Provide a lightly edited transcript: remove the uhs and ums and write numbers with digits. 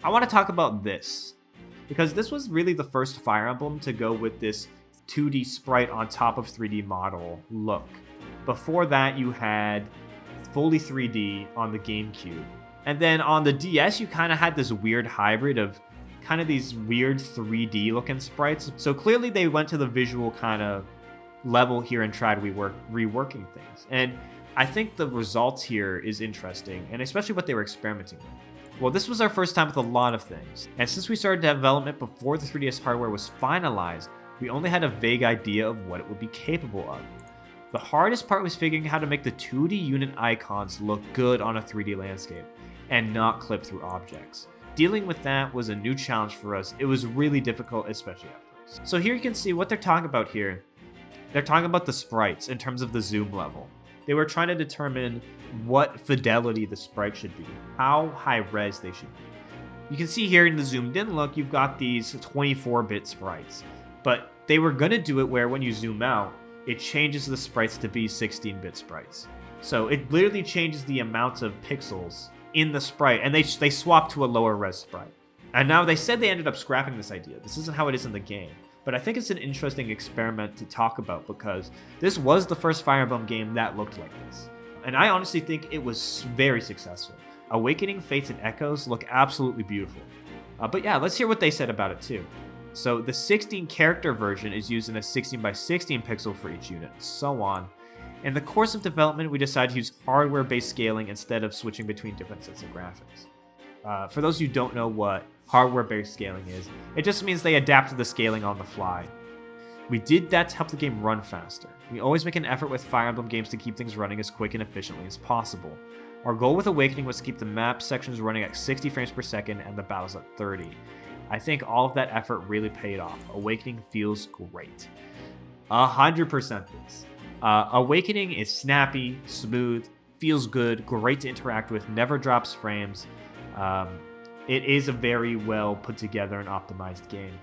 I want to talk about this because this was really the first Fire Emblem to go with this 2D sprite on top of 3D model look. Before that, you had fully 3D on the GameCube. And then on the DS, you kind of had this weird hybrid of kind of these weird 3D looking sprites. So clearly they went to the visual kind of level here and tried reworking things. And I think the results here is interesting, and especially what they were experimenting with. Well, this was our first time with a lot of things. And since we started development before the 3DS hardware was finalized, we only had a vague idea of what it would be capable of. The hardest part was figuring out how to make the 2D unit icons look good on a 3D landscape and not clip through objects. Dealing with that was a new challenge for us. It was really difficult, especially at first. So here you can see what they're talking about here. They're talking about the sprites in terms of the zoom level. They were trying to determine what fidelity the sprite should be, how high res they should be. You can see here in the zoomed in look, you've got these 24-bit sprites, but they were gonna do it where when you zoom out, it changes the sprites to be 16-bit sprites. So it literally changes the amount of pixels in the sprite, and they swap to a lower res sprite. And now they said they ended up scrapping this idea. This isn't how it is in the game. But I think it's an interesting experiment to talk about because this was the first Fire Emblem game that looked like this. And I honestly think it was very successful. Awakening, Fates, and Echoes look absolutely beautiful. But yeah, let's hear what they said about it too. So the 16 character version is using a 16 by 16 pixel for each unit, and so on. In the course of development, we decided to use hardware-based scaling instead of switching between different sets of graphics. For those who don't know what hardware-based scaling is, it just means they adapted the scaling on the fly. We did that to help the game run faster. We always make an effort with Fire Emblem games to keep things running as quick and efficiently as possible. Our goal with Awakening was to keep the map sections running at 60 frames per second and the battles at 30. I think all of that effort really paid off. Awakening feels great. 100% this. Awakening is snappy, smooth, feels good, great to interact with, never drops frames. It is a very well put together and optimized game.